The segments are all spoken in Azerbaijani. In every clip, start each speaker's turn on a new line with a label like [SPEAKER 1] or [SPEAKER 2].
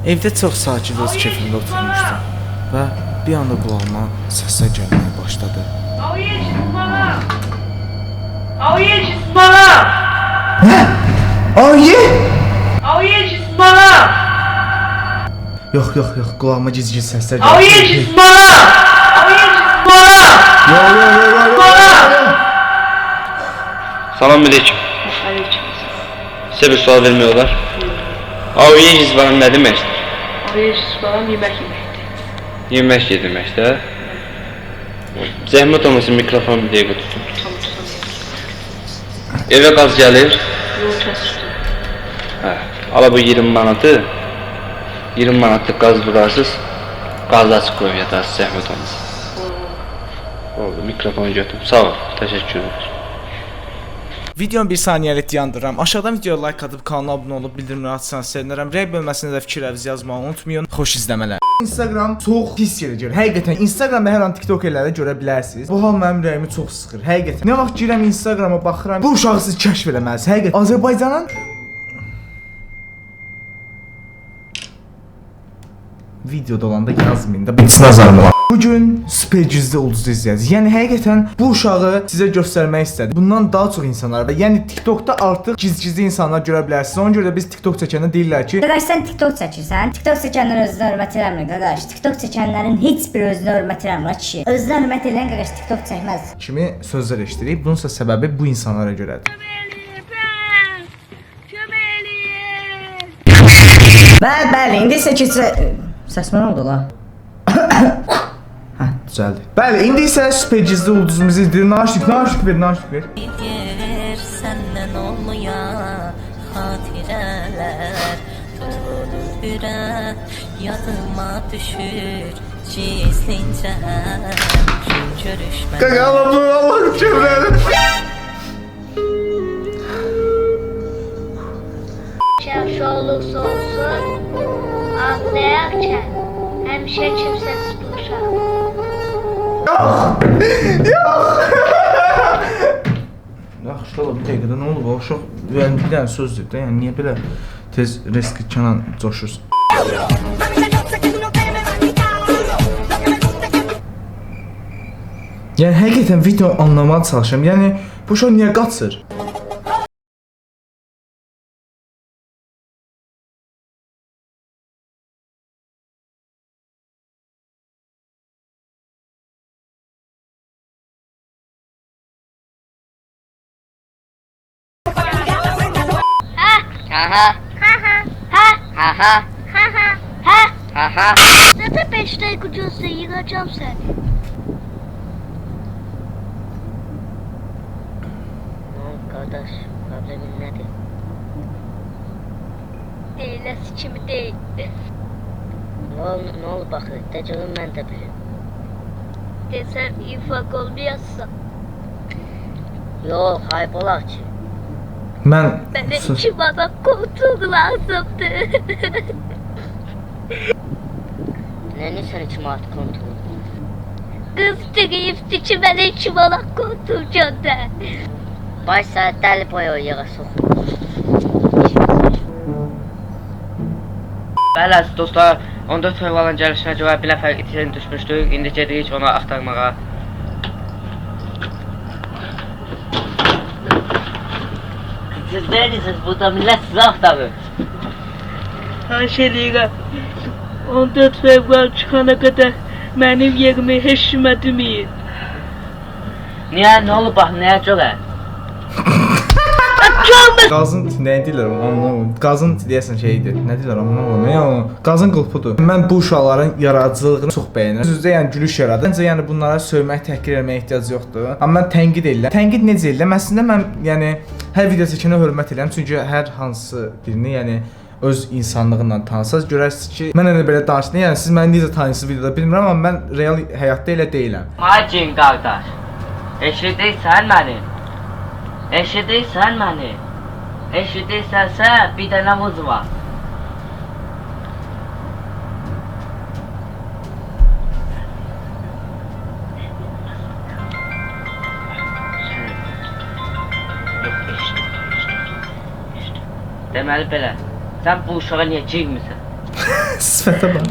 [SPEAKER 1] Evdə çox sakit öz keyfimdə oturmuşdum və bir anda qulağıma səslər gəlməyə başladı. Nə? Ayı? Yox, qulağıma giz-giz səslər gəldi.
[SPEAKER 2] Salam aleyküm. Size bir sual vermiyorlar. Aviye cizbanım ne demektir?
[SPEAKER 3] Aviye cizbanım yemek yemektir.
[SPEAKER 2] Yemek yedirmekte. Zəhmət olmasın mikrofonu bir dəqiqə tutun. Eve gaz gəlir.
[SPEAKER 3] Yol kəsirdi.
[SPEAKER 2] Ala bu 20 manatı. 20 manatlıq qaz vurarsız. Qazı açıq qoyub yatarsız, zəhmət olmasın. Oldu, mikrofonu götürüm. Sağ ol, təşəkkür ederim.
[SPEAKER 1] Videonu bir saniyəlik dayandırıram. Aşağıdan videoya like atıb kanala abunə olub bildirimləri açsanız sevinirəm. Rey bölməsində də fikirlərinizi yazmağı unutmayın. Xoş izləmələr. Instagram çox pis yerə gəlir. Həqiqətən Instagramda hər an TikTok elləri görə bilərsiniz. Bu hal mənim ürəyimi çox sıxır. Həqiqətən. Nə vaxt girəm Instagrama baxıram, bu uşağı siz kəşf eləməlisiniz. Həqiqətən Azərbaycanın videoda olanda yazmayın da. Heç nazarım var. Bugün super gizli ulduzlu izləyəcəyik. Yəni həqiqətən bu uşağı sizə göstərmək istədim. Bundan daha çox insanlar və yəni TikTokda artıq gizli insanlar görə bilərsiniz. Ona görə də biz TikTok çəkəndə deyirlər ki,
[SPEAKER 4] qardaş sən TikTok çəkirsən. TikTok çəkənlər özünə hörmət eləmir qardaş. TikTok çəkənlərin heç biri özünə hörmət eləmir kişi. Özünə hörmət eləyən qardaş TikTok çəkməz.
[SPEAKER 1] kimi sözlər eşidirik. Bunun isə səbəbi bu insanlara görədir.
[SPEAKER 4] Bəli, indi isə keçsə səsmə oldu la.
[SPEAKER 1] Hə, düzəldi. Bəli, indi isə super gizli ulduzumuzu izləyir. Naşıq ver.
[SPEAKER 5] Senden olmayan hatireler tutulur yürek yadıma düşür gizlince görüşme.
[SPEAKER 1] Qaqala bu Allah kövrəli.
[SPEAKER 6] Şəxsi olursa olsun, anlayaq ki, həmişə kimsəsiz bu uşaq.
[SPEAKER 1] Yaxşı ola bir dəqiqədə nə olub? O uşaq bir dənə söz dedi də, yəni niyə belə tez resklə coşursun? Yəni həqiqətən video anlamaya çalışıram. Yəni bu uşaq niyə qaçır?
[SPEAKER 6] Zaten 5 dakika ucuzsa yığacağım seni.
[SPEAKER 5] Kardeş, problemin nedir?
[SPEAKER 6] Eylesi kimi değil.
[SPEAKER 5] Ne olur bakır, tecrübüm ben de bilirim.
[SPEAKER 6] Desem infak olmayazsa.
[SPEAKER 5] Yok, kaybolak ki.
[SPEAKER 1] Mən
[SPEAKER 6] Bana 2 manat koltuğu lazımdı.
[SPEAKER 5] Ne sen içim artık kontrol?
[SPEAKER 6] Kız tıkayıp ki bana 2 manat koltuğu gönder.
[SPEAKER 5] Baş saat deli boyu o yere sok. Bəli əziz dostlar, 14 fevralın gəlişinə görə bir nəfər itirən düşmüşdük. İndi gedirik onu axtarmağa. Siz neredesiniz? Burada millet sizi axtarır.
[SPEAKER 3] Her şey deyirəm. 14 fevral çıxana kadar benim yerimi heç kimə deməyin.
[SPEAKER 5] Niyə? Nə olub bax, nəyə görə?
[SPEAKER 1] Qazın nə deyirlər onu anlamıram. Qazın deyəsən şeydir. Nə deyirlər anlamıram. Yəni qazın qılpıdır. Mən bu uşaqların yaradıcılığını çox bəyənirəm. Düzdür, yəni gülüş yaradır. Məncə yəni bunlara sövmək, təhqir etməyə ehtiyac yoxdur. Amma mən tənqid edirəm. Tənqid necə edirəm? Əslində mən yəni hər video çəkənə hörmət edirəm. Çünki hər hansı birini yəni öz insanlığıyla tanısaz görərsiniz ki, mən elə belə danışdım. Yəni siz məni necə tanıyırsınız videoda bilmirəm, amma mən real həyatda elə deyiləm.
[SPEAKER 5] Hacin qardaş. Eşidirsən məni? Eşidirsən məni? Eşidirsənsə bir dənə muz var. Deməli belə, sən bu uşağa niyə girmirsən?
[SPEAKER 1] Sifətə bax.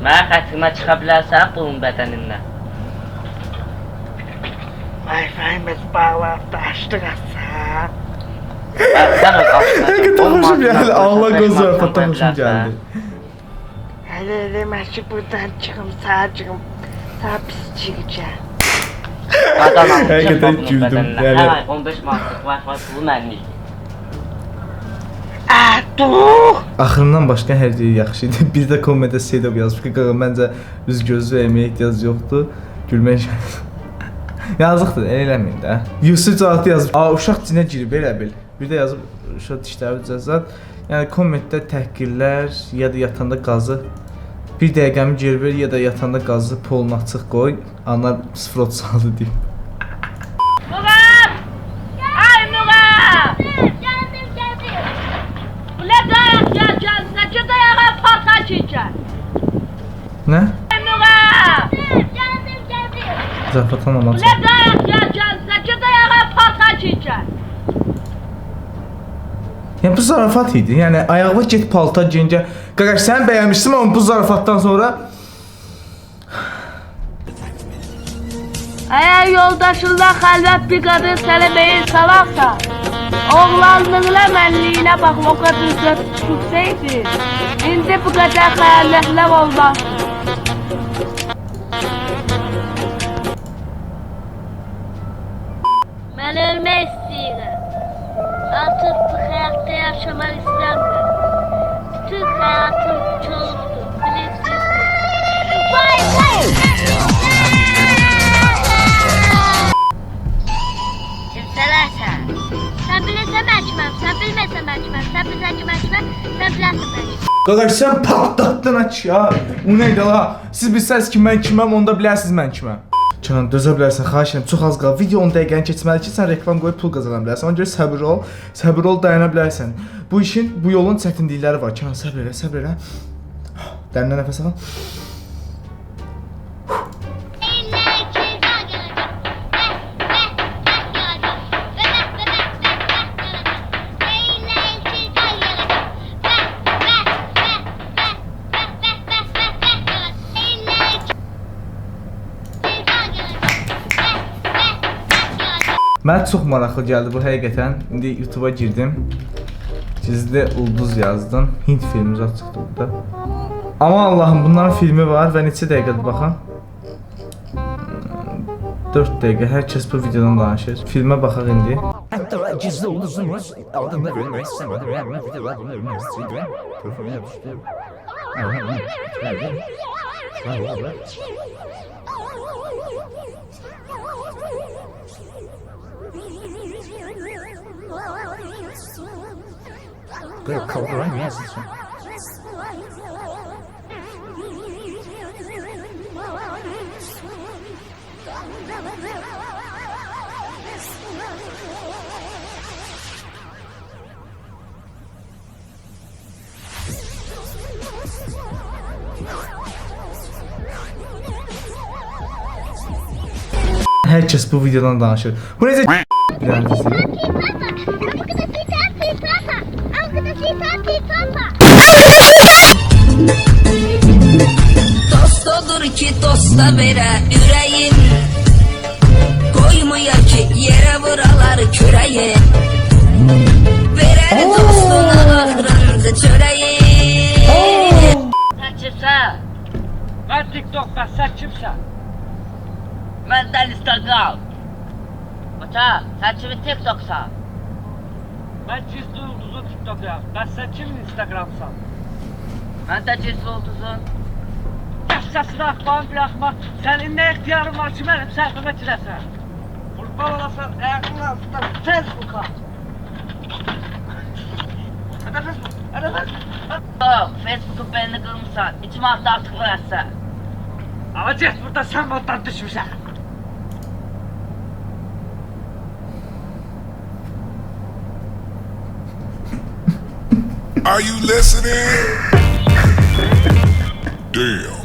[SPEAKER 5] Mənə xətrimə çıxa bilərsən bunun bədənindən.
[SPEAKER 3] Wi-Fi'miz bağlandı, açtık aslında.
[SPEAKER 5] Sən öz
[SPEAKER 1] Həqiqətən xoşum gəldi. Allah göz zarafatdan xoşum gəldi.
[SPEAKER 3] Hele meşi buradan çıkım, sağa çıkım. Sağ pis çıkacağım.
[SPEAKER 5] Qadan almışam
[SPEAKER 1] Həqiqətən
[SPEAKER 5] bunun
[SPEAKER 1] güldüm,
[SPEAKER 5] bədənindən.
[SPEAKER 1] yəni.
[SPEAKER 5] Hər ay 15 manatlıq Wi-Fi pulu mənlik.
[SPEAKER 3] Dur!
[SPEAKER 1] Axırından başqa hər şey yaxşı idi. Bir də kommentdə setup yazmış ki, qaqa məncə üz gözü verməyə ehtiyac yoxdur. Gülmək yazıqdır, eləməyin də. Yusuf cavabı yazıb. Uşaq cinə girib elə bil. Bir də yazıb uşaq dişləri cəzat. Yəni kommentdə təhqirlər ya da yatanda qazı bir dəqiqəmi geri ver ya da yatanda qazı polunu açıq qoy. Anar 0.36 deyib.
[SPEAKER 3] Murat! Ay Murat!
[SPEAKER 6] Geldim geldim.
[SPEAKER 3] Ulan dayak yiyeceğiz, ne dayağa patlaç yiyeceğiz.
[SPEAKER 1] Nə?
[SPEAKER 3] Ay Murat!
[SPEAKER 6] Geldim geldim.
[SPEAKER 1] Zarafat anlamadım.
[SPEAKER 3] Ulan dayak yiyeceğiz, ne dayağa patlaç yiyeceğiz.
[SPEAKER 1] Yəni bu zarafat idi. Yəni ayağına get paltar geyincə, qaqa sən bəyənmişdin amma bu zarafatdan sonra
[SPEAKER 3] Eğer yoldaşınla halvet bir kadın seni beyin salaksa, oğlanlığına mənliyine bak o kadın tutsaydı, indi bu kadar hayalletler olmaz.
[SPEAKER 6] Ben ölmek istiyorum. Artık bu hayatta yaşamak istemiyorum. Bütün hayatım çoluktu. Bilirsiniz. Vay vay! Kimseler sen. Sen bilirsen ben kimem. Sen bilmezsen ben kimem. Sen bilirsen kim ben kimem. Sen bilirsen ben kimem.
[SPEAKER 1] qaqa sən patlatdın aç ya. O nə idi la? Siz bilsəz ki mən kiməm, onda bilərsiniz mən kiməm. Canan dözə bilərsən, xahiş edirəm. Çox az qalıb. Video 10 dəqiqəni keçməli ki, sən reklam qoyub pul qazana bilərsən. Ona görə səbir ol. Səbir ol, dayana bilərsən. Bu işin, bu yolun çətinlikləri var. Canan səbir elə, səbir elə. Dərindən nəfəs al. Mənə çox maraqlı gəldi bu həqiqətən. İndi YouTube-a girdim. Gizli ulduz yazdım. Hint filmi zat çıxdı burada. Aman Allahım, bunların filmi var və neçə dəqiqədir baxın. 4 dəqiqə, hər kəs bu videodan danışır. Filmə baxaq indi. Hər kəs bu videodan danışır. Bu necə bir dənə izləyək.
[SPEAKER 7] Dost olur ki dosta verə ürəyin, qoymaya ki yerə vuralar kürəyin. Verər dostuna ağrındı çörəyin.
[SPEAKER 5] Sən kimsən?
[SPEAKER 3] Ben TikTok'ta, sen kimsen?
[SPEAKER 5] Məndən Instagram. Bata, sən kimi TikToksan?
[SPEAKER 3] Ben Cizli Ulduz'un TikTok'uyum. Ben sen kimin Instagram'san?
[SPEAKER 5] Mən də Cizli Ulduzun.
[SPEAKER 3] Səsini axmanı bırakma. Senin ne ihtiyarın var ki benim səhvime çiləsən? Kurban olasan ayağının altından Facebook'a. Hadi Facebook, hadi Facebook.
[SPEAKER 5] Yox, Facebook'un belini qırmısan, 2 manat da artıq verəsən.
[SPEAKER 3] Ama Cez burada sen moddan düşmüşsən.
[SPEAKER 8] Are you listening? Damn.